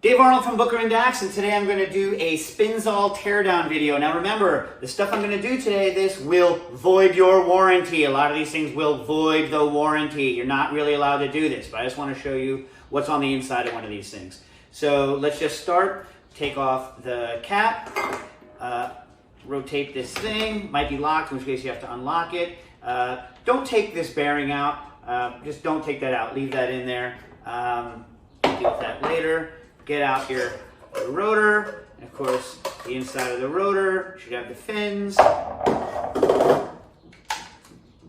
Dave Arnold from Booker and Dax, and today I'm going to do a Spinzall teardown video. Now remember, the stuff I'm going to do today, this will void your warranty. A lot of these things will void the warranty. You're not really allowed to do this, but I just want to show you what's on the inside of one of these things. So let's just start. Take off the cap, rotate this thing. Might be locked, in which case you have to unlock it. Don't take this bearing out. Just don't take that out. Leave that in there. Deal with that later. Get out your rotor, and of course the inside of the rotor should have the fins.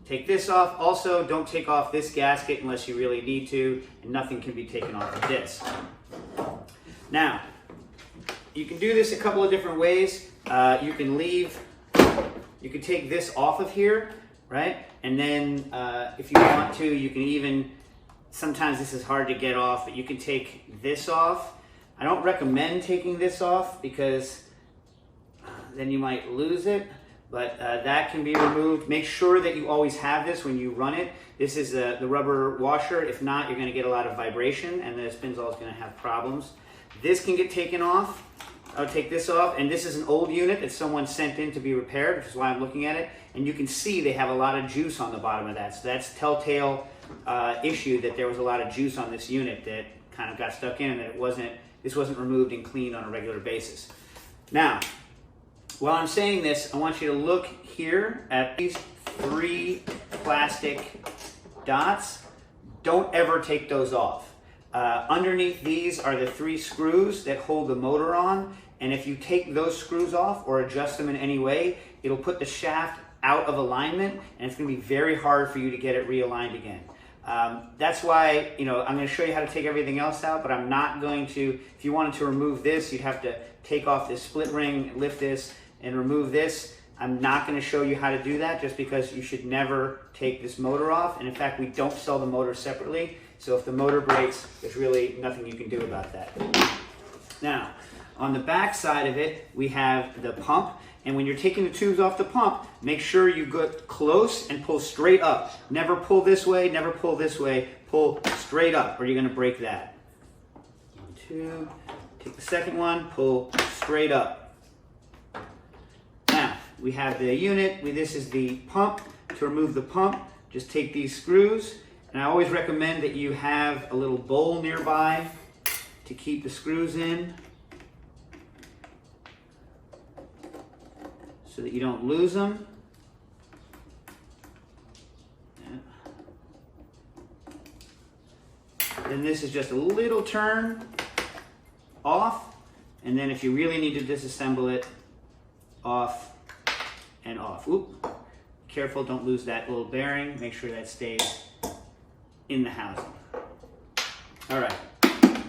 Take this off. Also, don't take off this gasket unless you really need to, and nothing can be taken off of this. Now, you can do this a couple of different ways. You can take this off of here, right? And then if you want to, you can even, sometimes this is hard to get off, but you can take this off. I don't recommend taking this off because then you might lose it, but that can be removed. Make sure that you always have this when you run it. This is the rubber washer. If not, you're going to get a lot of vibration and the Spinzall is going to have problems. This can get taken off. I'll take this off, and this is an old unit that someone sent in to be repaired, which is why I'm looking at it, and you can see they have a lot of juice on the bottom of that. So that's telltale issue that there was a lot of juice on this unit that kind of got stuck in and that this wasn't removed and cleaned on a regular basis. Now, while I'm saying this, I want you to look here at these 3 plastic dots. Don't ever take those off. Underneath these are the 3 screws that hold the motor on, and if you take those screws off or adjust them in any way, it'll put the shaft out of alignment, and it's going to be very hard for you to get it realigned again. That's why, I'm going to show you how to take everything else out, but I'm not going to, if you wanted to remove this, you'd have to take off this split ring, lift this, and remove this. I'm not going to show you how to do that just because you should never take this motor off, and in fact, we don't sell the motor separately, so if the motor breaks, there's really nothing you can do about that. Now, on the back side of it, we have the pump. And when you're taking the tubes off the pump, make sure you get close and pull straight up. Never pull this way, never pull this way. Pull straight up or you're gonna break that. 1, 2, take the second one, pull straight up. Now, we have the unit. This is the pump. To remove the pump, just take these screws. And I always recommend that you have a little bowl nearby to keep the screws in, so that you don't lose them. Then this is just a little turn off, and then if you really need to disassemble it, off and off. Oop. Careful, don't lose that little bearing. Make sure that stays in the housing. All right,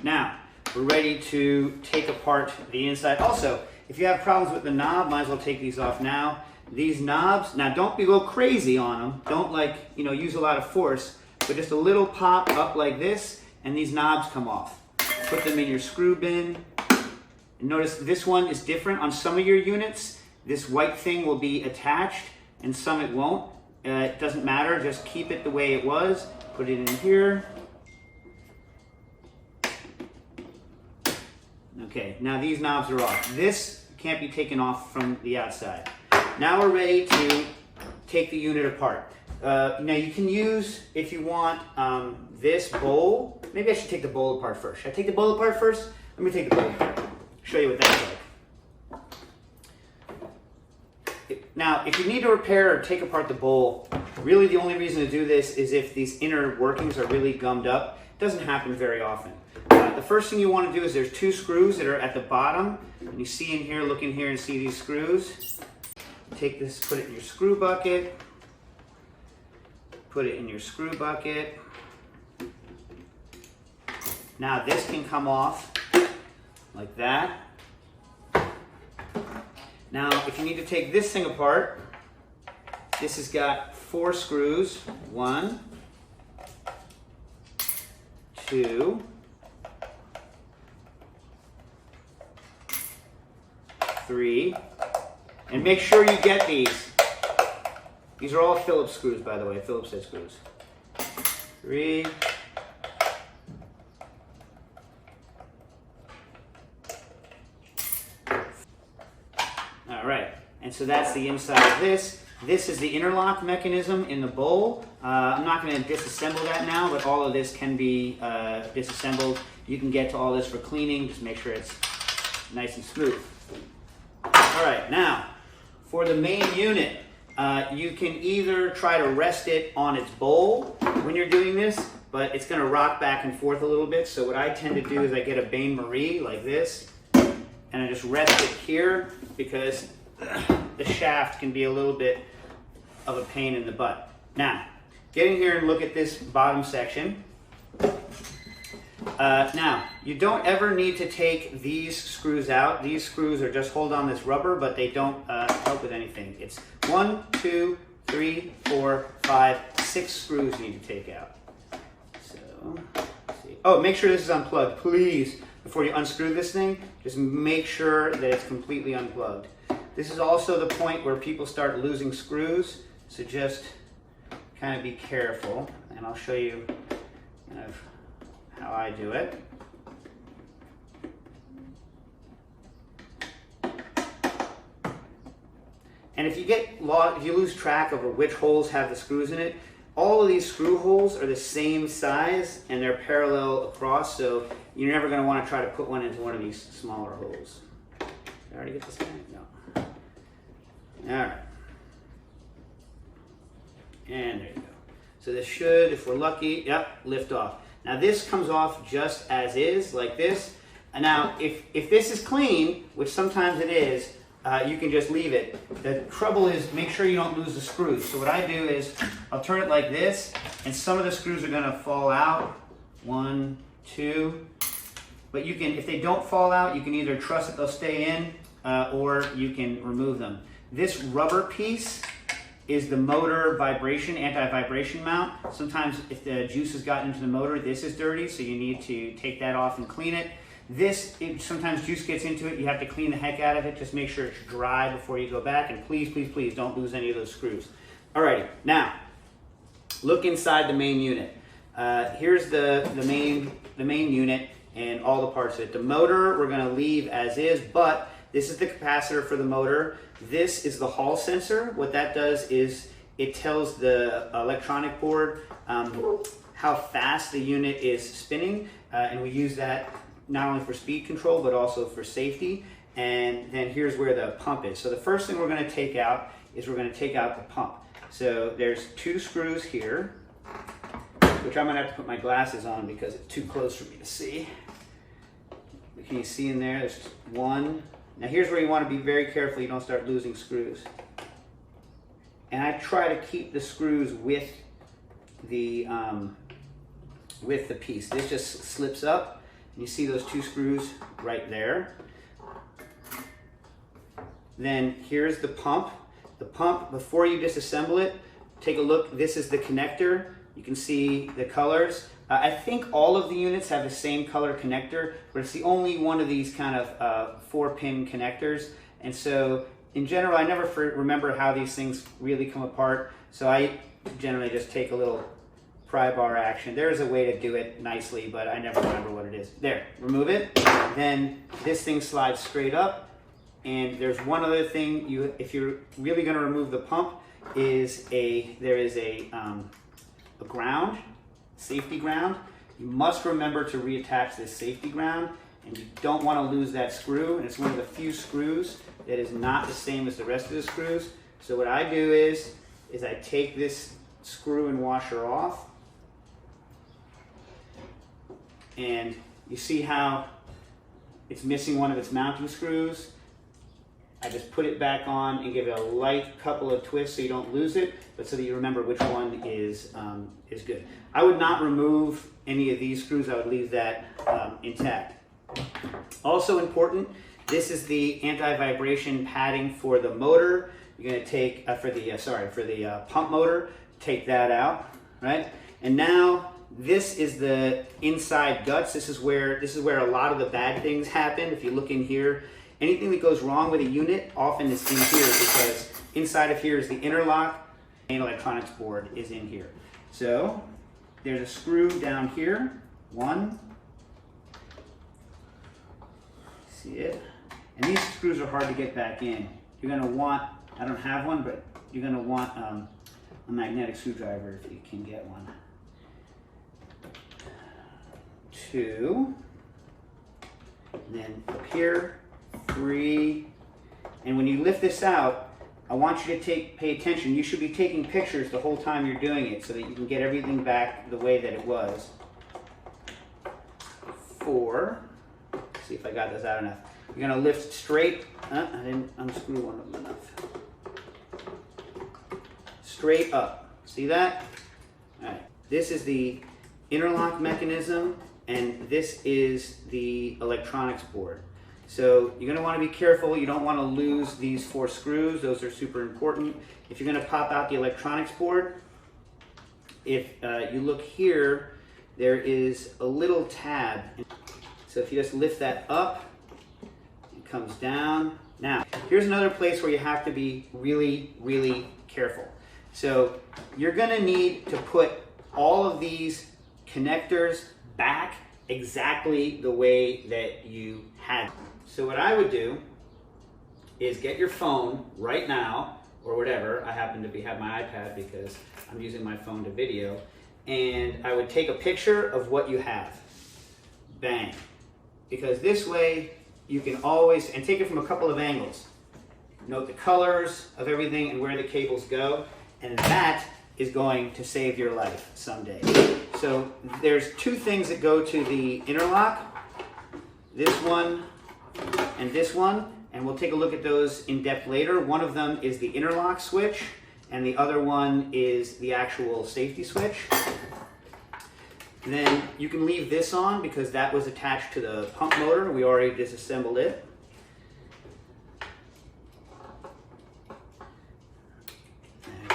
now we're ready to take apart the inside. Also, if you have problems with the knob, might as well take these off now. These knobs, now don't go crazy on them. Don't use a lot of force, but just a little pop up like this, and these knobs come off. Put them in your screw bin. And notice this one is different. On some of your units, this white thing will be attached, and some it won't. It doesn't matter, just keep it the way it was. Put it in here. Okay, now these knobs are off. This can't be taken off from the outside. Now we're ready to take the unit apart. Now you can use, if you want, this bowl. Maybe I should take the bowl apart first. Should I take the bowl apart first? Let me take the bowl apart. Show you what that's like. Now, if you need to repair or take apart the bowl, really the only reason to do this is if these inner workings are really gummed up. It doesn't happen very often. The first thing you want to do is there's 2 screws that are at the bottom. And you see in here, look in here and see these screws. Take this, put it in your screw bucket. Put it in your screw bucket. Now this can come off like that. Now if you need to take this thing apart, this has got 4 screws. 1, 2, 3, and make sure you get these. These are all Phillips screws, by the way, Phillips head screws. 3, and so that's the inside of this. This is the interlock mechanism in the bowl. I'm not going to disassemble that now, but all of this can be disassembled. You can get to all this for cleaning. Just make sure it's nice and smooth. All right, now for the main unit, you can either try to rest it on its bowl when you're doing this, but it's going to rock back and forth a little bit. So what I tend to do is I get a bain-marie like this, and I just rest it here because the shaft can be a little bit of a pain in the butt. Now, get in here and look at this bottom section. Now, you don't ever need to take these screws out. These screws are just hold on this rubber, but they don't help with anything. It's 1, 2, 3, 4, 5, 6 screws you need to take out. So, let's see. Oh, make sure this is unplugged, please. Before you unscrew this thing, just make sure that it's completely unplugged. This is also the point where people start losing screws, so just kind of be careful, and I'll show you kind of how I do it. And if you get lost, if you lose track of which holes have the screws in it, all of these screw holes are the same size and they're parallel across, so you're never going to want to try to put one into one of these smaller holes. Did I already get this guy? No. All right. And there you go. So this should, if we're lucky, yep, lift off. Now this comes off just as is, like this. And now if this is clean, which sometimes it is, you can just leave it. The trouble is make sure you don't lose the screws. So what I do is I'll turn it like this, and some of the screws are gonna fall out. 1, 2. But you can, if they don't fall out, you can either trust that they'll stay in, or you can remove them. This rubber piece is the motor vibration, anti-vibration mount. Sometimes if the juice has gotten into the motor, this is dirty, so you need to take that off and clean it. Sometimes juice gets into it, you have to clean the heck out of it. Just make sure it's dry before you go back, and please, please, please don't lose any of those screws. Alrighty, now, look inside the main unit. Here's the main unit and all the parts of it. The motor we're gonna leave as is, but this is the capacitor for the motor. This is the Hall sensor. What that does is it tells the electronic board how fast the unit is spinning, and we use that not only for speed control but also for safety. And then here's where the pump is. So the first thing we're going to take out is we're going to take out the pump. So there's 2 screws here, which I'm going to have to put my glasses on because it's too close for me to see. Can you see in there? There's 1. Now here's where you want to be very careful you don't start losing screws. And I try to keep the screws with the piece. This just slips up, and you see those 2 screws right there. Then here's the pump. The pump, before you disassemble it, take a look. This is the connector. You can see the colors. I think all of the units have the same color connector, but it's the only one of these kind of 4-pin connectors. And so in general, I never remember how these things really come apart. So I generally just take a little pry bar action. There's a way to do it nicely, but I never remember what it is. There, remove it. Then this thing slides straight up. And there's one other thing, if you're really gonna remove the pump, there is a ground, safety ground. You must remember to reattach this safety ground, and you don't want to lose that screw. And it's one of the few screws that is not the same as the rest of the screws. So what I do is I take this screw and washer off, and you see how it's missing one of its mounting screws. I just put it back on and give it a light couple of twists so you don't lose it, but so that you remember which one is good. I would not remove any of these screws. I would leave that intact. Also important, this is the anti-vibration padding for the motor. You're going to take for the pump motor. Take that out, right? And now this is the inside guts. This is where a lot of the bad things happen. If you look in here, anything that goes wrong with a unit often is in here, because inside of here is the interlock. Main electronics board is in here. So there's a screw down here. 1. See it? And these screws are hard to get back in. You're going to want I don't have one, but you're going to want a magnetic screwdriver if you can get one. 2, and then up here, 3, and when you lift this out, I want you to pay attention. You should be taking pictures the whole time you're doing it so that you can get everything back the way that it was. 4, see if I got this out enough. You're going to lift straight. I didn't unscrew one of them enough. Straight up. See that? All right. This is the interlock mechanism, and this is the electronics board. So you're going to want to be careful. You don't want to lose these 4 screws. Those are super important. If you're going to pop out the electronics board, if you look here, there is a little tab. So if you just lift that up, it comes down. Now, here's another place where you have to be really, really careful. So you're going to need to put all of these connectors back exactly the way that you had. So what I would do is get your phone right now, or whatever. I happen to have my iPad because I'm using my phone to video, and I would take a picture of what you have. Bang. Because this way you can always, and take it from a couple of angles. Note the colors of everything and where the cables go, and that is going to save your life someday. So there's 2 things that go to the interlock, this one and this one, and we'll take a look at those in depth later. One of them is the interlock switch, and the other one is the actual safety switch. And then you can leave this on because that was attached to the pump motor. We already disassembled it.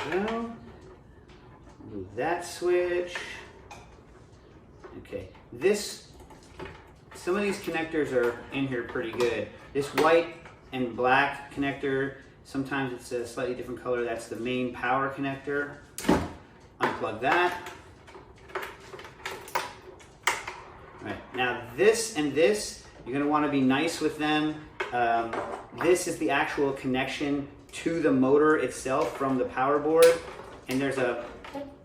There we go. Move that switch. Okay, some of these connectors are in here pretty good. This white and black connector, sometimes it's a slightly different color. That's the main power connector. Unplug that. All right, now this and this, you're going to want to be nice with them. This is the actual connection to the motor itself from the power board, and there's a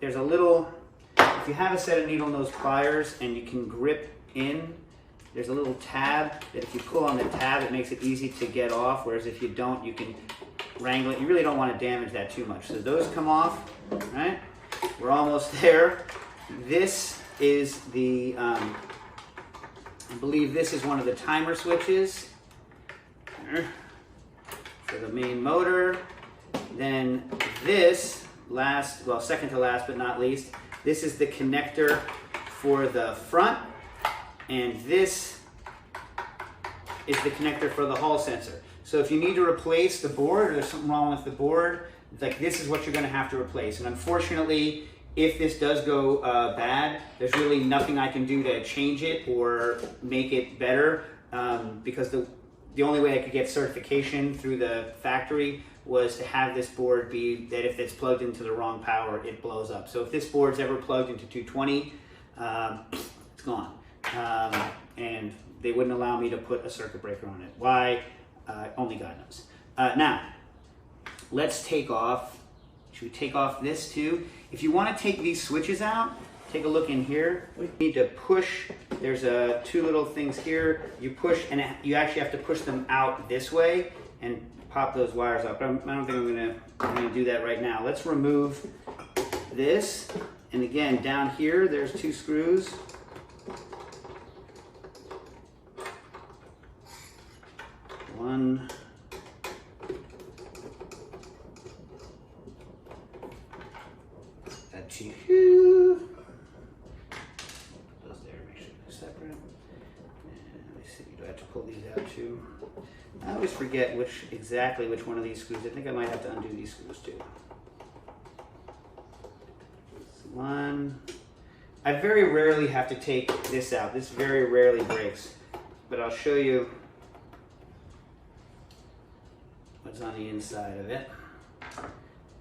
little, if you have a set of needle nose pliers and you can grip in, there's a little tab that if you pull on the tab, it makes it easy to get off, whereas if you don't, you can wrangle it. You really don't want to damage that too much. So those come off, right? We're almost there. This is the, I believe this is one of the timer switches for the main motor. Then this, second to last but not least, this is the connector for the front, and this is the connector for the hall sensor. So if you need to replace the board, or there's something wrong with the board, like this is what you're going to have to replace. And unfortunately, if this does go bad, there's really nothing I can do to change it or make it better, because the only way I could get certification through the factory was to have this board be that if it's plugged into the wrong power, it blows up. So if this board's ever plugged into 220, it's gone. And they wouldn't allow me to put a circuit breaker on it. Why? Only God knows. Now, let's take off. Should we take off this too? If you want to take these switches out, take a look in here. We need to push. There's 2 little things here. You push, and you actually have to push them out this way and pop those wires up. I don't think I'm gonna do that right now. Let's remove this. And again, down here, there's 2 screws. One. Got 2. Those there, make sure they're separate. And let me see, do I have to pull these out too? I always forget exactly which one of these screws. I think I might have to undo these screws too. One. I very rarely have to take this out. This very rarely breaks, but I'll show you what's on the inside of it.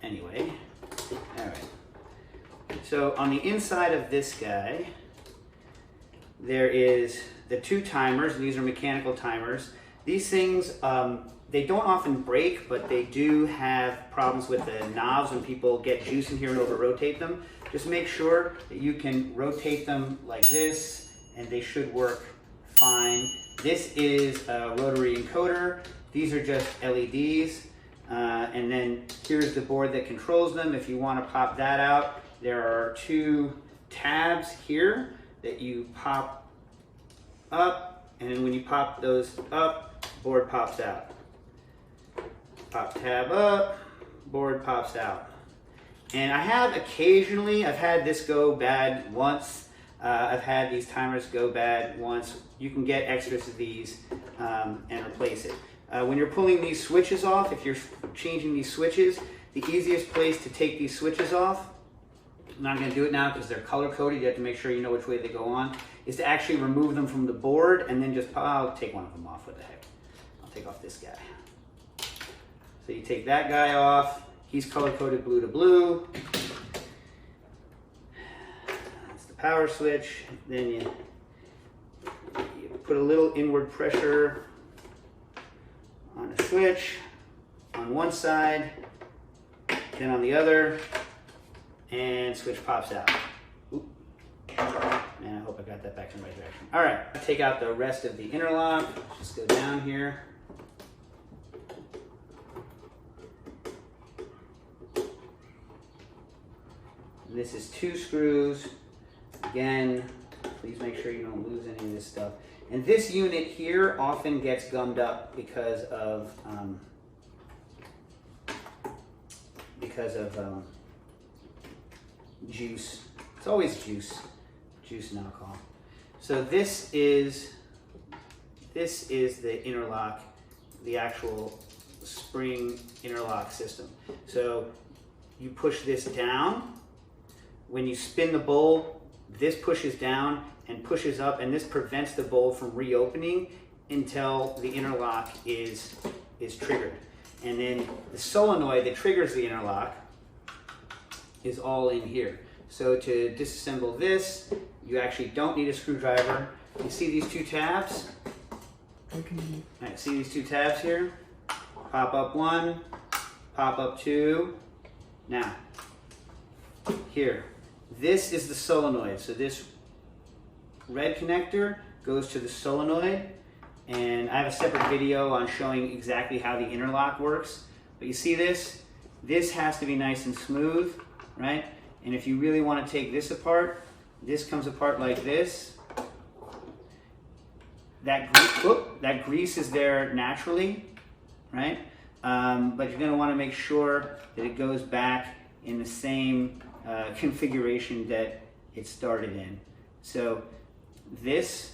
Anyway, all right. So on the inside of this guy, there is the 2 timers, and these are mechanical timers. These things, they don't often break, but they do have problems with the knobs when people get juice in here and over-rotate them. Just make sure that you can rotate them like this, and they should work fine. This is a rotary encoder. These are just LEDs. And then here's the board that controls them. If you want to pop that out, there are 2 tabs here that you pop up, and then when you pop those up, board pops out. Pop tab up, board pops out. And I have occasionally, I've had this go bad once. I've had these timers go bad once. You can get extras of these and replace it. When you're pulling these switches off, if you're changing these switches, the easiest place to take these switches off, I'm not going to do it now because they're color coded, you have to make sure you know which way they go on, is to actually remove them from the board and then just, I'll take one of them off, what the heck. I'll take off this guy. So you take that guy off, he's color coded blue to blue. That's the power switch. Then you put a little inward pressure on a switch on one side, then on the other, and switch pops out. Oop. And I hope I got that back in the right direction. All right, take out the rest of the interlock. Just go down here. And this is 2 screws. Again, please make sure you don't lose any of this stuff. And this unit here often gets gummed up because of juice. It's always juice and alcohol. So this is the interlock, the actual spring interlock system. So you push this down. When you spin the bowl, this pushes down and pushes up, and this prevents the bowl from reopening until the interlock is triggered. And then the solenoid that triggers the interlock is all in here. So to disassemble this, you actually don't need a screwdriver. You see these 2 tabs? Okay. All right, see these 2 tabs here? Pop up 1, pop up 2. Now, here, this is the solenoid. So this red connector goes to the solenoid, and I have a separate video on showing exactly how the interlock works. But you see this? This has to be nice and smooth, right? And if you really want to take this apart, this comes apart like this. That grease is there naturally, right? But you're going to want to make sure that it goes back in the same configuration that it started in. So this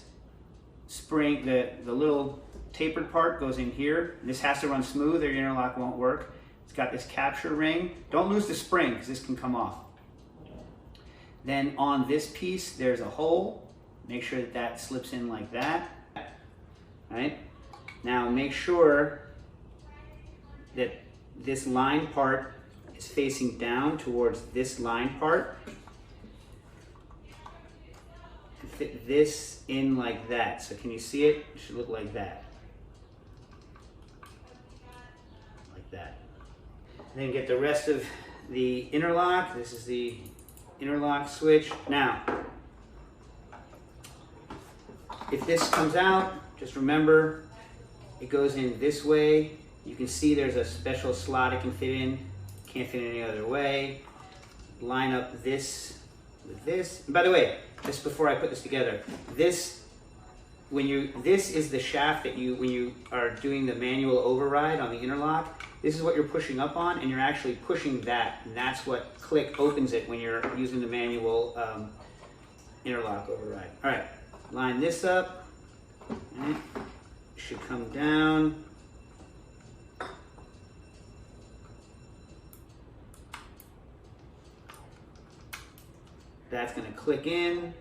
spring, the little tapered part goes in here. This has to run smooth or your interlock won't work. It's got this capture ring. Don't lose the spring because this can come off. Then on this piece, there's a hole. Make sure that that slips in like that. Right? Now make sure that this line part is facing down towards this line part. Fit this in like that. So can you see it? It should look like that. Like that. And then get the rest of the interlock. This is the interlock switch. Now, if this comes out, just remember it goes in this way. You can see there's a special slot it can fit in. Can't fit any other way. Line up this with this. And by the way, just before I put this together, this is the shaft that when you are doing the manual override on the interlock, this is what you're pushing up on, and you're actually pushing that, and that's what click opens it when you're using the manual interlock override. All right, line this up. Right. Should come down. That's going to click in,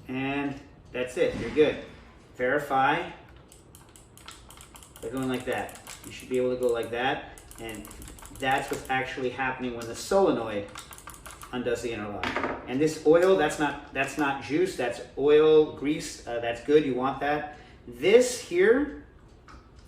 and that's it. You're good. Verify by going like that. You should be able to go like that, and that's what's actually happening when the solenoid undoes the interlock. And this oil, that's not juice, that's oil, grease. That's good. You want that. This here,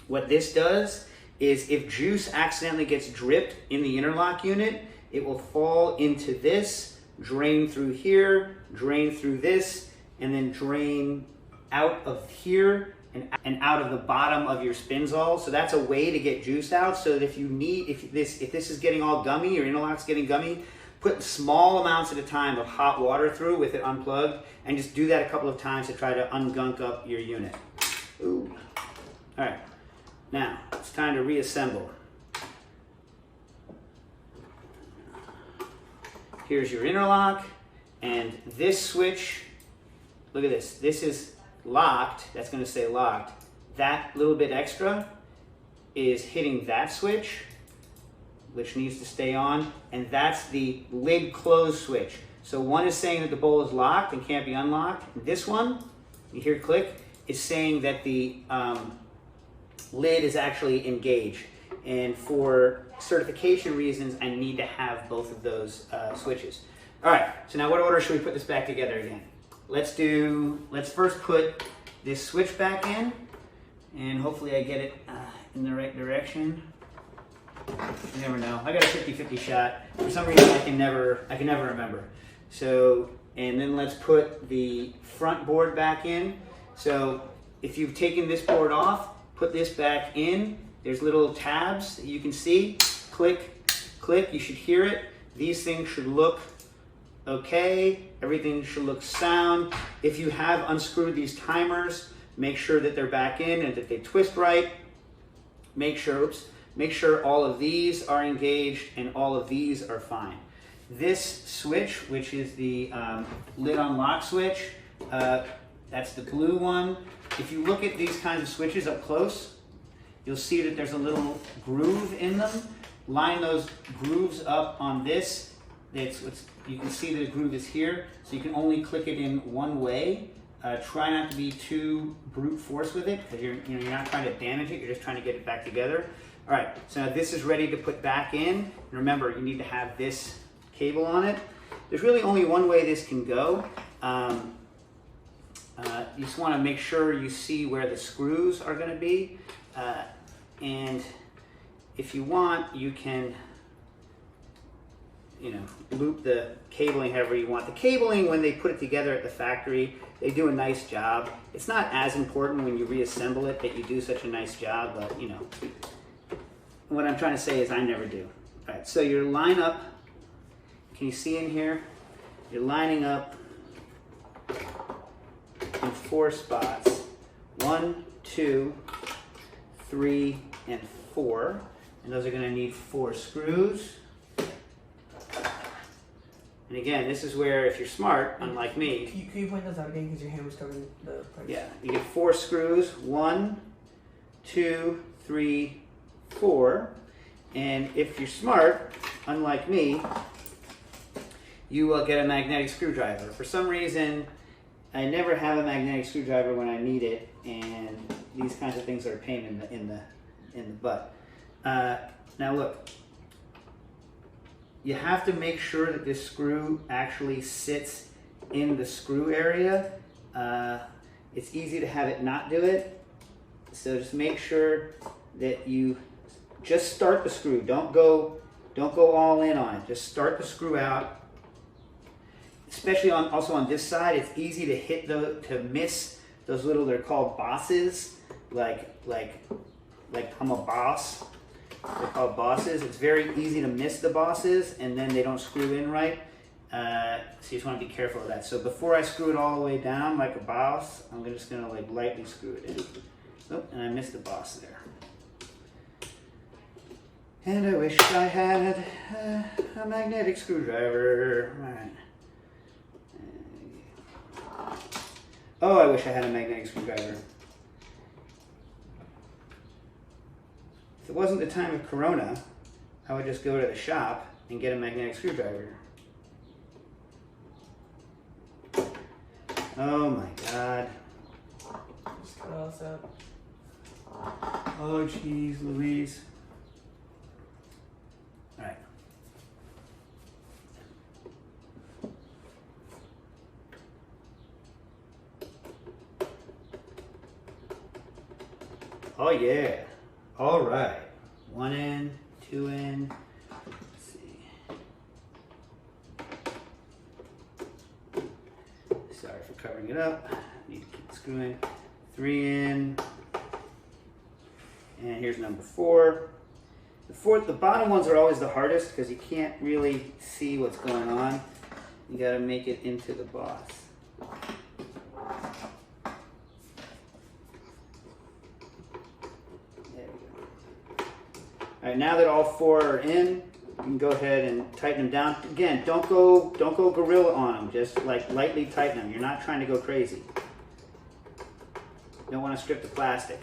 what this does is if juice accidentally gets dripped in the interlock unit, it will fall into this, drain through here, drain through this, and then drain out of here and out of the bottom of your Spinzall. So that's a way to get juice out. So that if this is getting all gummy, your interlock's getting gummy, put small amounts at a time of hot water through with it unplugged, and just do that a couple of times to try to ungunk up your unit. Ooh. All right, now it's time to reassemble. Here's your interlock, and this switch, look at this. This is locked, that's going to say locked. That little bit extra is hitting that switch, which needs to stay on, and that's the lid close switch. So one is saying that the bowl is locked and can't be unlocked. This one, you hear click, is saying that the lid is actually engaged. And for certification reasons, I need to have both of those switches. All right, so now what order should we put this back together again? Let's first put this switch back in, and hopefully I get it in the right direction. You never know. I got a 50-50 shot. For some reason, I can never remember. So, and then let's put the front board back in. So, if you've taken this board off, put this back in. There's little tabs that you can see. Click, click. You should hear it. These things should look okay. Everything should look sound. If you have unscrewed these timers, make sure that they're back in and that they twist right. Make sure all of these are engaged and all of these are fine. This switch, which is the lid unlock switch, that's the blue one. If you look at these kinds of switches up close, you'll see that there's a little groove in them. Line those grooves up on this. You can see the groove is here, so you can only click it in one way. Try not to be too brute force with it, because you're not trying to damage it, you're just trying to get it back together. All right, so now this is ready to put back in. And remember, you need to have this cable on it. There's really only one way this can go. You just want to make sure you see where the screws are going to be. And if you want, you can loop the cabling however you want. The cabling, when they put it together at the factory, they do a nice job. It's not as important when you reassemble it that you do such a nice job, but what I'm trying to say is I never do. All right, so your line up, can you see in here? You're lining up in 4 spots. 1, 2, 3, and 4. And those are going to need 4 screws. And again, this is where, if you're smart, unlike me... Can you point those out again, because your hand was covering the parts? Yeah, you get 4 screws. 1, 2, 3, 4. And if you're smart, unlike me, you will get a magnetic screwdriver. For some reason, I never have a magnetic screwdriver when I need it, and these kinds of things are a pain in the butt. Now look, you have to make sure that this screw actually sits in the screw area. It's easy to have it not do it, so just make sure that you just start the screw. Don't go all in on it. Just start the screw out. Especially also on this side, it's easy to to miss those little, they're called bosses, like I'm a boss. They're called bosses. It's very easy to miss the bosses, and then they don't screw in right. So you just want to be careful of that. So before I screw it all the way down like a boss, I'm just going to lightly screw it in. Oh, and I missed the boss there. And I wish I had a magnetic screwdriver. All right. Oh, I wish I had a magnetic screwdriver. If it wasn't the time of Corona, I would just go to the shop and get a magnetic screwdriver. Oh my God. Just cut all this out. Oh, jeez, Louise. All right. Oh yeah. All right. 1 in, 2 in. Let's see. Sorry for covering it up. Need to keep the screw in. 3 in. And here's number 4. The bottom ones are always the hardest because you can't really see what's going on. You got to make it into the boss. There we go. All right, now that all 4 are in, you can go ahead and tighten them down. Again, don't go gorilla on them. Just like lightly tighten them. You're not trying to go crazy. You don't want to strip the plastic.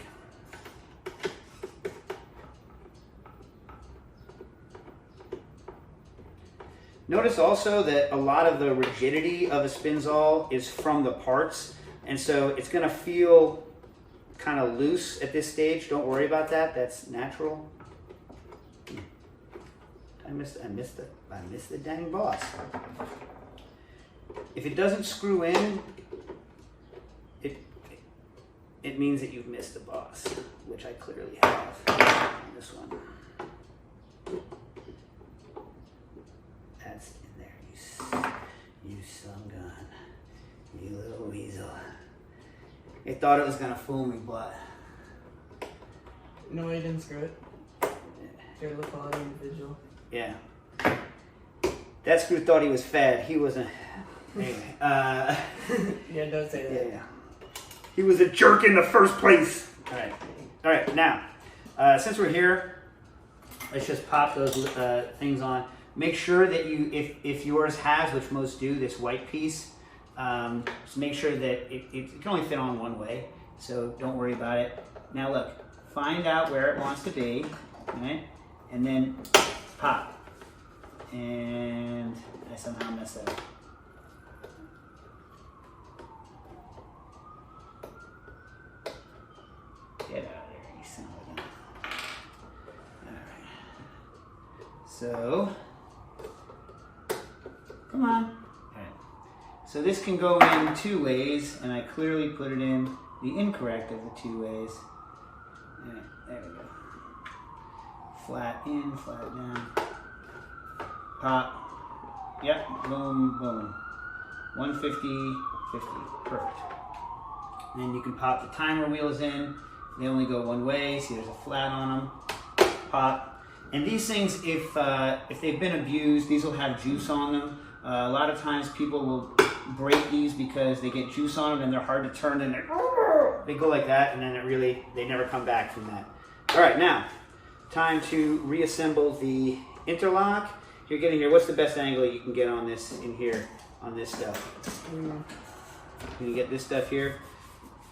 Notice also that a lot of the rigidity of a Spinzall is from the parts, and so it's going to feel kind of loose at this stage. Don't worry about that. That's natural. I missed the dang boss. If it doesn't screw in, it means that you've missed the boss, which I clearly have on this one. That's in there, you son gun, you little weasel. It thought it was gonna fool me, but no, I didn't screw it. You're the quality individual. Yeah. That screw thought he was fat. He wasn't. Anyway. Yeah, don't say that. Yeah. He was a jerk in the first place. All right. All right. Now, since we're here, let's just pop those things on. Make sure that you, if yours has, which most do, this white piece, just make sure that it can only fit on one way, so don't worry about it. Now look, find out where it wants to be, right? And then pop. And I somehow messed that up. Get out of there, you son of a gun. All right. So, come on. All right. So this can go in 2 ways, and I clearly put it in the incorrect of the 2 ways. All right, there we go. Flat in, flat down. Pop. Yep, boom, boom. 150, 50. Perfect. And then you can pop the timer wheels in. They only go one way. See, there's a flat on them. Pop. And these things, if they've been abused, these will have juice on them. A lot of times people will break these because they get juice on them and they're hard to turn, and they go like that, and then they never come back from that. All right, now, time to reassemble the interlock. You're getting here. What's the best angle you can get on this in here, on this stuff? Can you get this stuff here?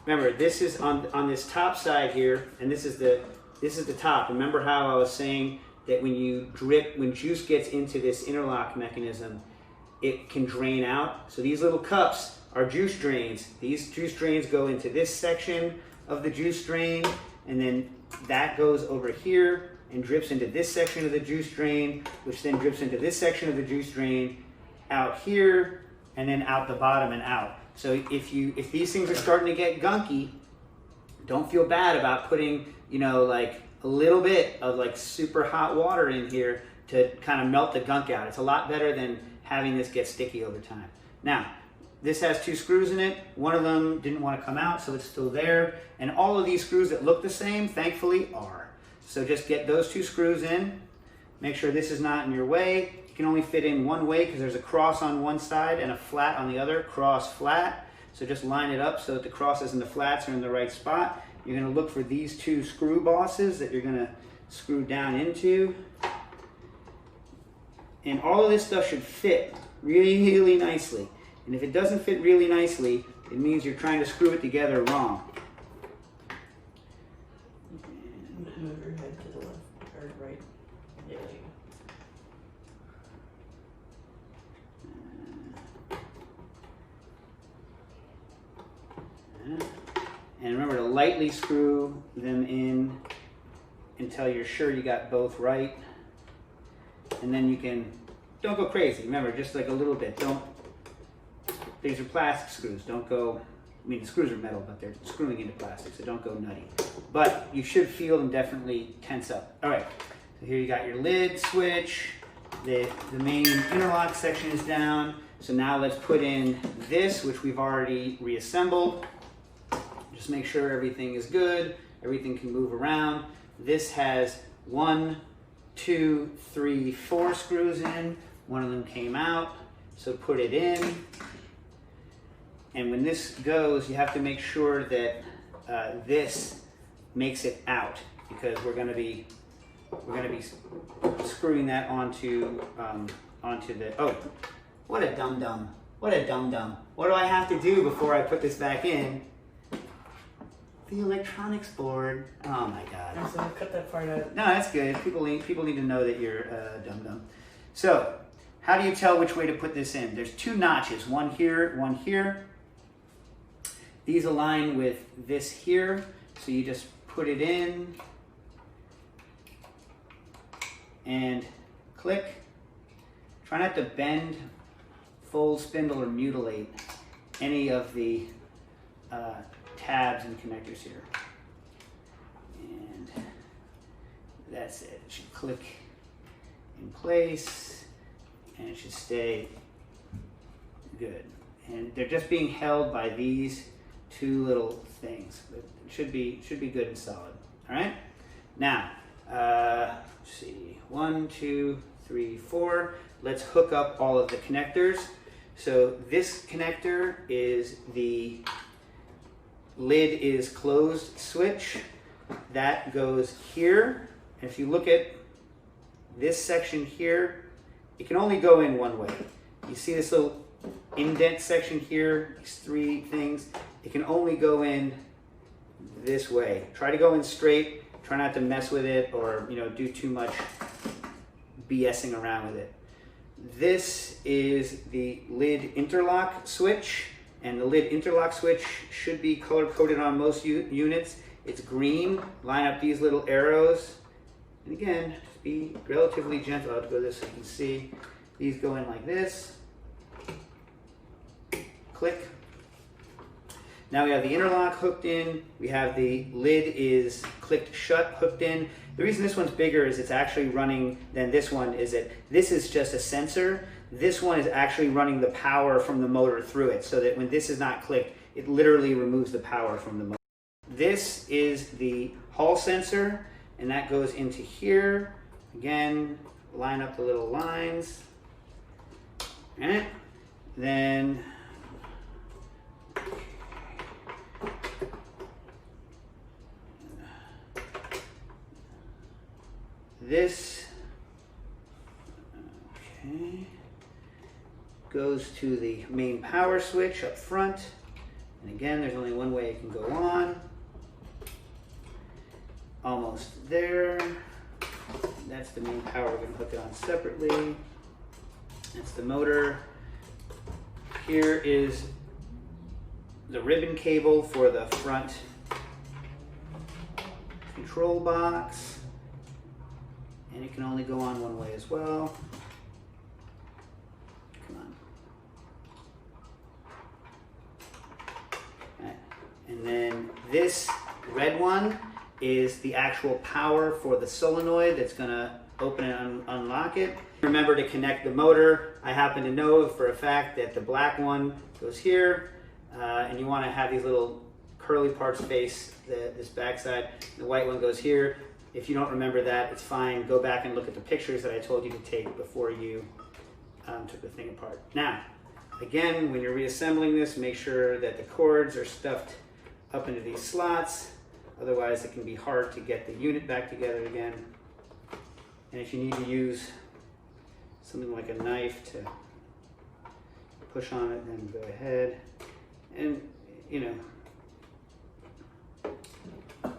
Remember, this is on this top side here, and this is the top. Remember how I was saying that when juice gets into this interlock mechanism, it can drain out. So these little cups are juice drains. These juice drains go into this section of the juice drain, and then that goes over here and drips into this section of the juice drain, which then drips into this section of the juice drain, out here, and then out the bottom and out. So if these things are starting to get gunky, don't feel bad about putting, like a little bit of like super hot water in here to kind of melt the gunk out. It's a lot better than having this get sticky over time. Now, this has 2 screws in it. One of them didn't want to come out, so it's still there. And all of these screws that look the same, thankfully, are. So just get those 2 screws in. Make sure this is not in your way. You can only fit in one way because there's a cross on one side and a flat on the other. Cross, flat. So just line it up so that the crosses and the flats are in the right spot. You're going to look for these 2 screw bosses that you're going to screw down into. And all of this stuff should fit really, really nicely. And if it doesn't fit really nicely, it means you're trying to screw it together wrong. Move your head to the left or right. Yeah, there you go. And remember to lightly screw them in until you're sure you got both right. And then you can, don't go crazy. Remember, just like a little bit. These are plastic screws. Don't go I mean, the screws are metal, but they're screwing into plastic, so don't go nutty. But you should feel them definitely tense up. All right, so here you got your lid switch. The main interlock section is down. So now let's put in this, which we've already reassembled. Just make sure everything is good. Everything can move around. This has 1, 2, 3, 4 screws in. One of them came out, so put it in. And when this goes, you have to make sure that this makes it out, because we're going to be screwing that onto the. Oh, what a dum-dum! What a dum-dum! What do I have to do before I put this back in? The electronics board. Oh my God! So I'll cut that part out. No, that's good. People need to know that you're dum-dum. So, how do you tell which way to put this in? There's 2 notches, one here, one here. These align with this here, so you just put it in and click. Try not to bend, fold, spindle, or mutilate any of the tabs and connectors here. And that's it. It should click in place and it should stay good. And they're just being held by these 2 little things. But it should be good and solid. All right. Now, let's see, 1, 2, 3, 4. Let's hook up all of the connectors. So this connector is the lid is closed switch. That goes here. And if you look at this section here, it can only go in one way. You see this little indent section here, these 3 things, it can only go in this way. Try to go in straight, try not to mess with it or do too much BSing around with it. This is the lid interlock switch, and the lid interlock switch should be color coded on most units. It's green. Line up these little arrows, and again, just be relatively gentle. I'll have to go this so you can see. These go in like this. Click. Now we have the interlock hooked in. We have the lid is clicked shut, hooked in. The reason this one's bigger is it's actually running than this one is that this is just a sensor. This one is actually running the power from the motor through it, so that when this is not clicked, it literally removes the power from the motor. This is the Hall sensor, and that goes into here. Again, line up the little lines. And then this goes to the main power switch up front. And again, there's only one way it can go on. Almost there. That's the main power. We're going to hook it on separately. That's the motor. Here is the ribbon cable for the front control box. And it can only go on one way as well. Come on. Right. And then this red one is the actual power for the solenoid that's going to open and unlock it. Remember to connect the motor. I happen to know for a fact that the black one goes here, and you want to have these little curly parts face this backside. The white one goes here. If you don't remember that, it's fine. Go back and look at the pictures that I told you to take before you took the thing apart. Now, again, when you're reassembling this, make sure that the cords are stuffed up into these slots. Otherwise, it can be hard to get the unit back together again. And if you need to use something like a knife to push on it, then go ahead. And, I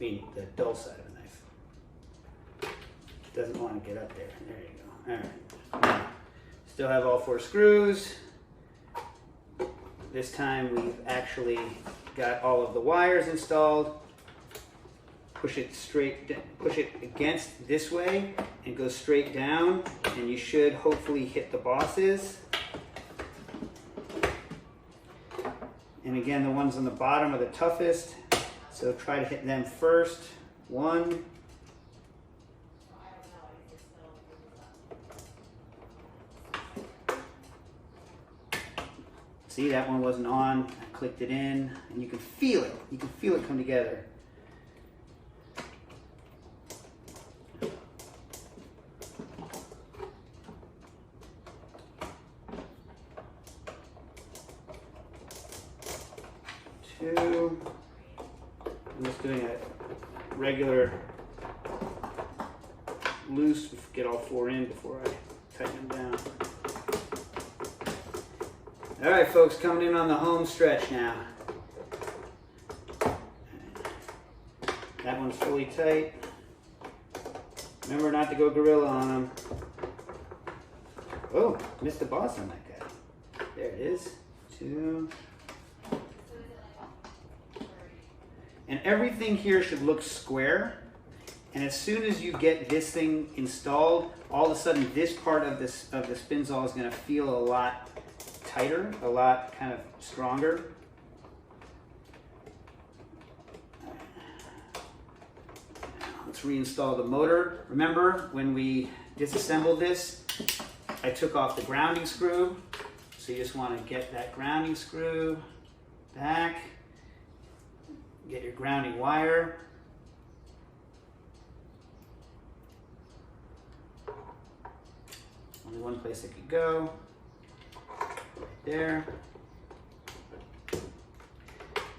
mean, the dull side of a knife. Doesn't want to get up there. There you go. All right. Now, still have all 4 screws. This time we've actually got all of the wires installed. Push it against this way and go straight down, and you should hopefully hit the bosses. And again, the ones on the bottom are the toughest, so try to hit them first. 1. See, that one wasn't on. I clicked it in, and you can feel it. You can feel it come together. Two. I'm just doing a regular loose, get all 4 in before I tighten them down. All right, folks, coming in on the home stretch now. That one's fully tight. Remember not to go gorilla on them. Oh, missed the boss on that guy. There it is. 2. And everything here should look square. And as soon as you get this thing installed, all of a sudden this part of the Spinzall is going to feel a lot tighter, a lot kind of stronger. Let's reinstall the motor. Remember when we disassembled this, I took off the grounding screw. So you just want to get that grounding screw back. Get your grounding wire. Only one place it could go. Right there.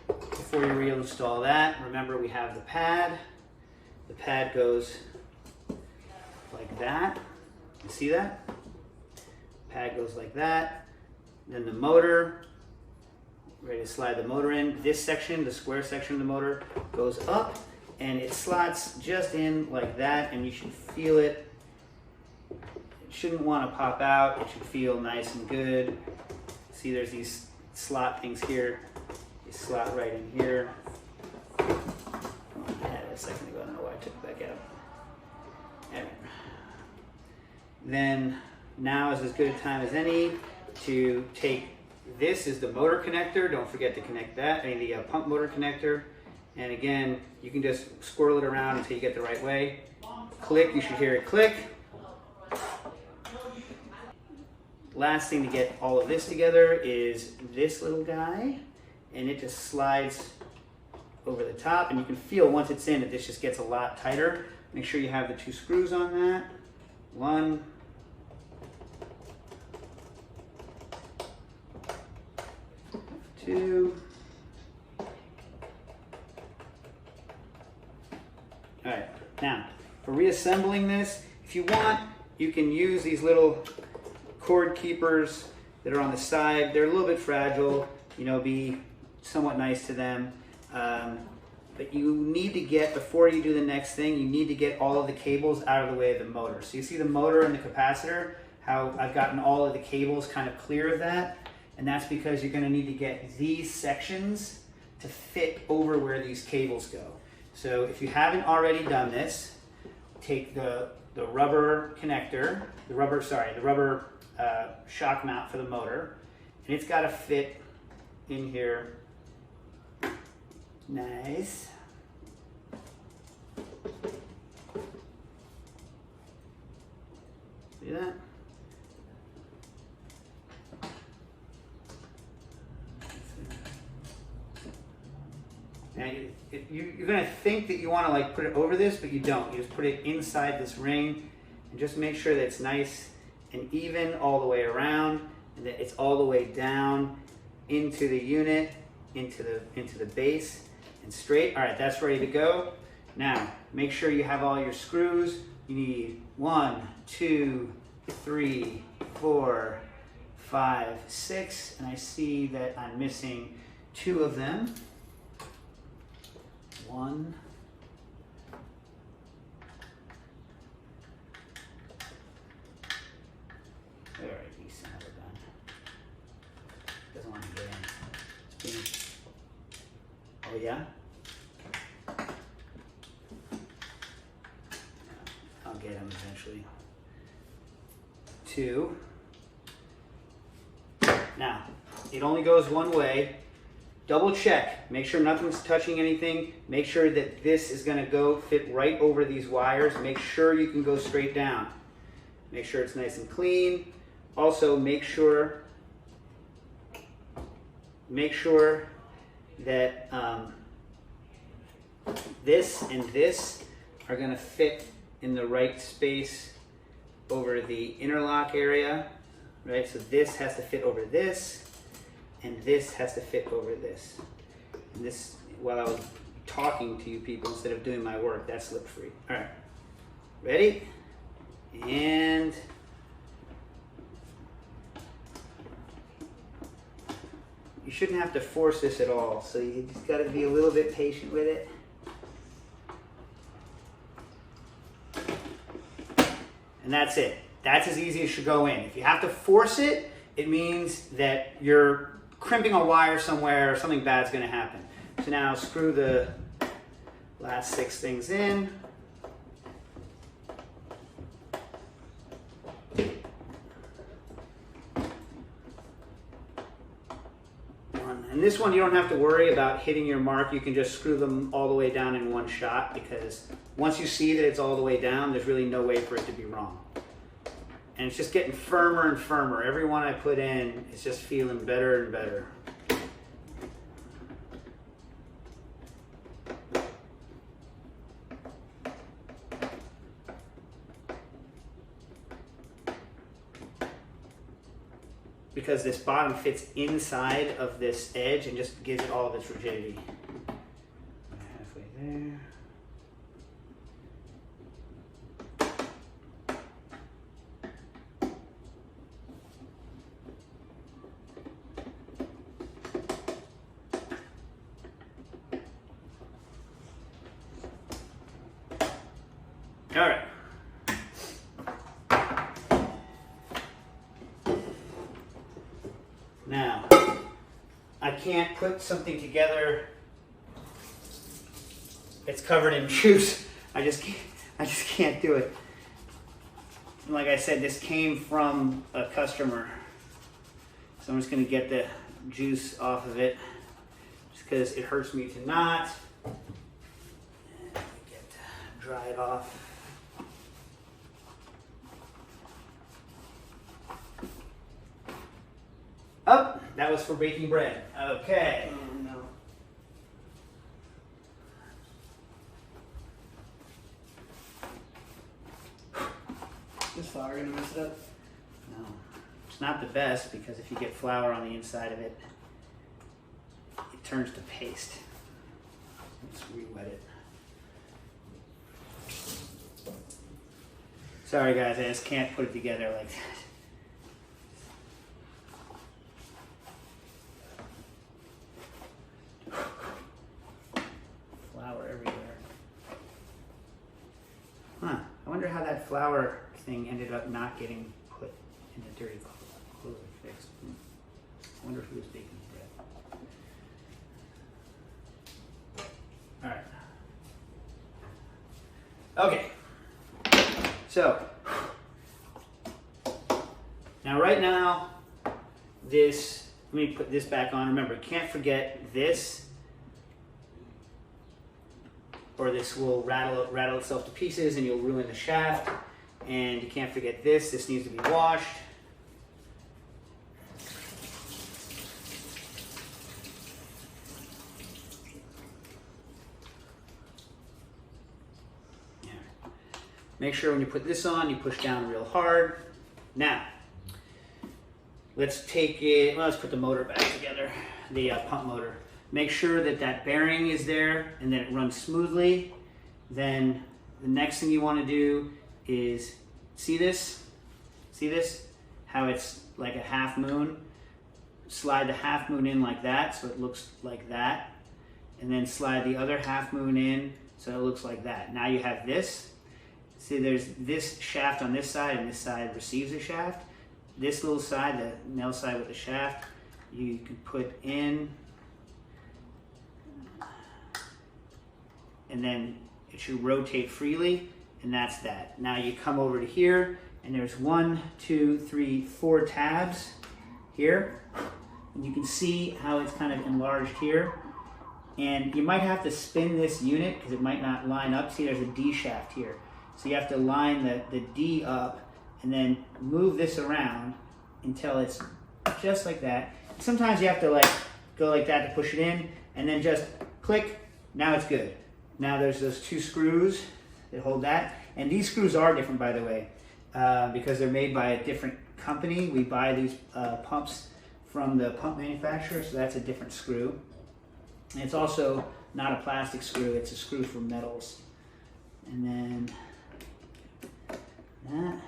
Before you reinstall that, remember we have the pad. The pad goes like that. You see that? Pad goes like that. Then the motor, ready to slide the motor in. This section, the square section of the motor, goes up and it slots just in like that, and you should feel it. It shouldn't want to pop out. It should feel nice and good. See, there's these slot things here. You slot right in here. I had it a second ago. I don't know why I took it back out. Anyway. Then now is as good a time as any to take this is the motor connector. Don't forget to connect that. I mean the pump motor connector. And again, you can just swirl it around until you get the right way. Click, you should hear it click. Last thing to get all of this together is this little guy. And it just slides over the top. And you can feel once it's in that this just gets a lot tighter. Make sure you have the 2 screws on that. 1. 2. All right, now for reassembling this, if you want, you can use these little cord keepers that are on the side. They're a little bit fragile, you know, be somewhat nice to them. But you need to get, before you do the next thing, you need to get all of the cables out of the way of the motor. So you see the motor and the capacitor, how I've gotten all of the cables kind of clear of that. And that's because you're going to need to get these sections to fit over where these cables go. So if you haven't already done this, take the rubber connector, the rubber shock mount for the motor, and it's got to fit in here. Nice. See that? Now you're going to think that you want to like put it over this, but you don't. You just put it inside this ring and just make sure that it's nice and even all the way around, and that it's all the way down into the unit, into the base and straight. All right, that's ready to go. Now make sure you have all your screws. You need 1, 2, 3, 4, 5, 6, and I see that I'm missing 2 of them. 1. All right, you son of a gun. Doesn't want to get in. Oh yeah? I'll get him eventually. 2. Now, it only goes one way. double check, make sure nothing's touching anything, make sure that this is going to go fit right over these wires, make sure you can go straight down, make sure it's nice and clean. Also make sure that this and this are going to fit in the right space over the interlock area, right? So this has to fit over this, and this has to fit over this. And this, while I was talking to you people instead of doing my work, that's slip free. All right, ready? And you shouldn't have to force this at all, so you just got to be a little bit patient with it. And that's it. That's as easy as should go in. If you have to force it, it means that you're crimping a wire somewhere or something bad's going to happen. So now screw the last 6 things in. And this one you don't have to worry about hitting your mark. You can just screw them all the way down in one shot, because once you see that it's all the way down, there's really no way for it to be wrong. And it's just getting firmer and firmer. Every one I put in, it's just feeling better and better. Because this bottom fits inside of this edge and just gives it all of its rigidity. Halfway there. All right. Now, I can't put something together that's covered in juice. I just can't do it. And like I said, this came from a customer, so I'm just going to get the juice off of it, just because it hurts me to not. And dry it off. Oh, that was for baking bread. Okay. Oh no. Is flour gonna mess it up? No, it's not the best, because if you get flour on the inside of it, it turns to paste. Let's re-wet it. Sorry guys, I just can't put it together like that. Flour thing ended up not getting put in the dirty clothes and fixed. I wonder who was baking bread. All right. Okay. So now, right now, this. Let me put this back on. Remember, can't forget this, or this will rattle itself to pieces and you'll ruin the shaft. And you can't forget this. This needs to be washed. Yeah. Make sure when you put this on, you push down real hard. Now, let's take it, well, let's put the motor back together, the pump motor. Make sure that that bearing is there and that it runs smoothly. Then the next thing you want to do is, see this? See this? How it's like a half moon? Slide the half moon in like that, so it looks like that. And then slide the other half moon in, so it looks like that. Now you have this. See, there's this shaft on this side, and this side receives a shaft. This little side, the nail side with the shaft, you can put in, and then it should rotate freely, and that's that. Now you come over to here, and there's 1, 2, 3, 4 tabs here. And you can see how it's kind of enlarged here. And you might have to spin this unit because it might not line up. See, there's a D shaft here. So you have to line the D up and then move this around until it's just like that. Sometimes you have to like go like that to push it in and then just click. Now it's good. Now there's those 2 screws that hold that. And these screws are different, by the way, because they're made by a different company. We buy these pumps from the pump manufacturer, so that's a different screw. And it's also not a plastic screw, it's a screw for metals. And then that.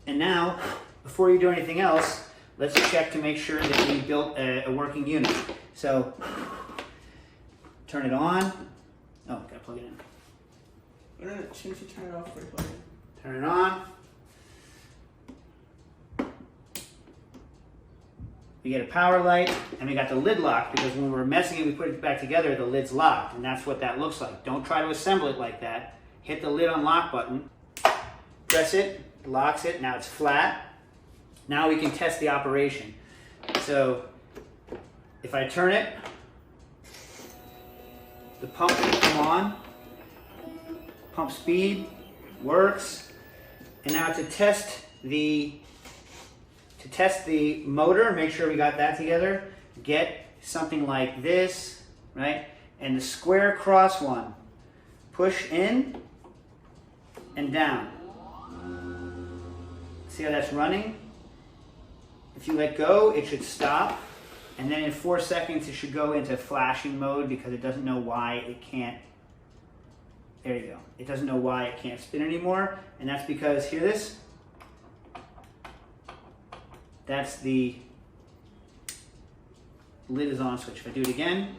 And now, before you do anything else, let's check to make sure that we built a working unit. So, turn it on. Oh, gotta plug it in. Shouldn't you turn it off before you plug it? Turn it on. We get a power light, and we got the lid lock, because when we're messing it, we put it back together, the lid's locked, and that's what that looks like. Don't try to assemble it like that. Hit the lid unlock button, press it, locks it, now it's flat. Now we can test the operation. So, if I turn it, the pump will come on, pump speed, works, and now to test the motor, make sure we got that together, get something like this, right? And the square cross one, push in and down. See how that's running? If you let go, it should stop. And then in 4 seconds, it should go into flashing mode because it doesn't know why it can't. There you go. It doesn't know why it can't spin anymore. And that's because, hear this? That's the lid is on switch. If I do it again,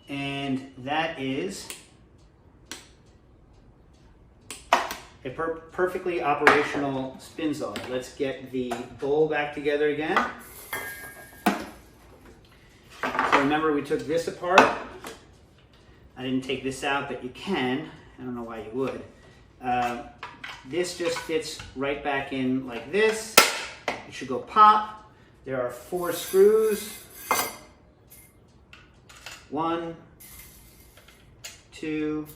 and that is a perfectly operational Spinzall. Let's get the bowl back together again. So remember, we took this apart. I didn't take this out, but you can. I don't know why you would. This just fits right back in like this. It should go pop. There are 4 screws. 1, 2,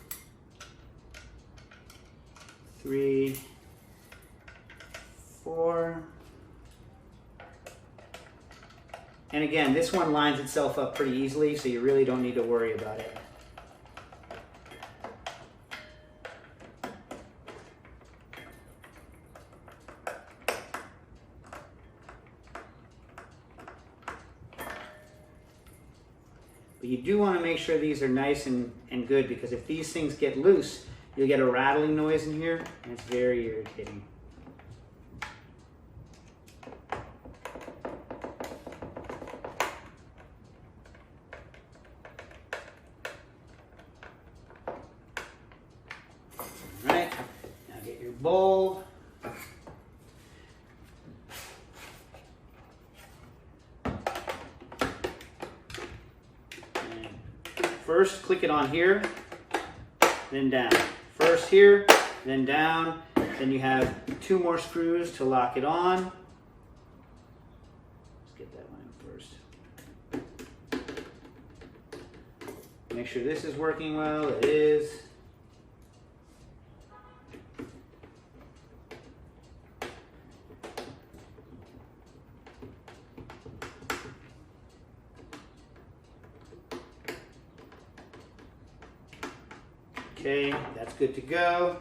3, 4. And again, this one lines itself up pretty easily, so you really don't need to worry about it. But you do want to make sure these are nice and good, because if these things get loose, you'll get a rattling noise in here, and it's very irritating. Alright, now get your bowl. First, click it on here, then down. First here, then down. Then you have 2 more screws to lock it on. Let's get that one in first. Make sure this is working well. It is. Okay, that's good to go.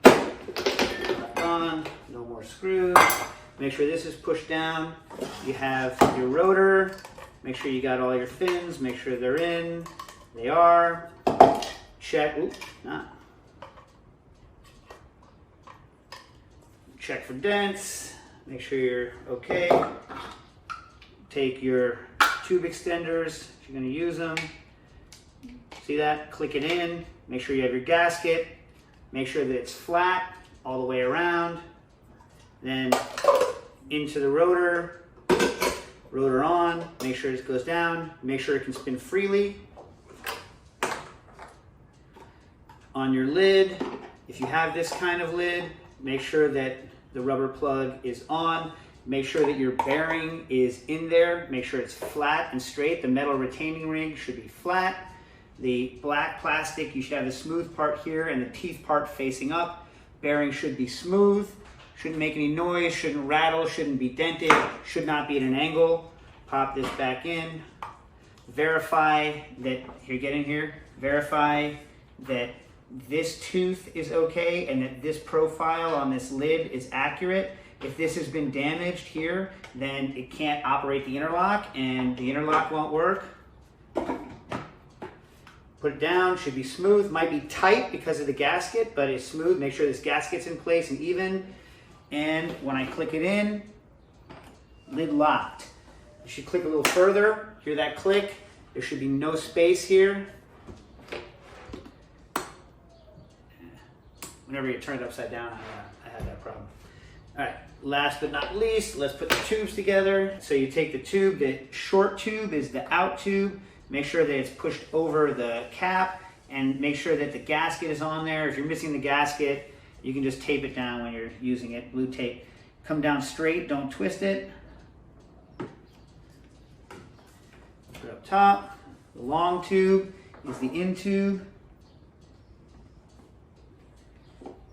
Back on, no more screws. Make sure this is pushed down. You have your rotor. Make sure you got all your fins. Make sure they're in. They are. Check. Oops, not. Check for dents. Make sure you're okay. Take your tube extenders if you're going to use them. See that? Click it in. Make sure you have your gasket. Make sure that it's flat all the way around. Then into the rotor. Rotor on. Make sure it goes down. Make sure it can spin freely. on your lid, if you have this kind of lid, make sure that the rubber plug is on. Make sure that your bearing is in there. Make sure it's flat and straight. The metal retaining ring should be flat. The black plastic, you should have the smooth part here and the teeth part facing up. Bearing should be smooth, shouldn't make any noise, shouldn't rattle, shouldn't be dented, should not be at an angle. Pop this back in. Verify that, here, get in here. Verify that this tooth is okay and that this profile on this lid is accurate. If this has been damaged here, then it can't operate the interlock and the interlock won't work. Put it down, should be smooth. Might be tight because of the gasket, but it's smooth. Make sure this gasket's in place and even. And when I click it in, lid locked. You should click a little further. Hear that click? There should be no space here. Whenever you turn it upside down, I have that problem. All right, last but not least, let's put the tubes together. So you take the tube, the short tube is the out tube. Make sure that it's pushed over the cap and make sure that the gasket is on there. If you're missing the gasket, you can just tape it down when you're using it, blue tape. Come down straight, don't twist it. Put it up top. The long tube is the in tube.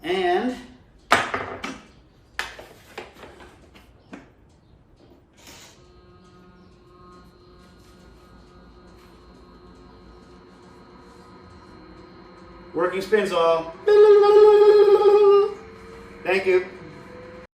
And working Spinzall. Thank you.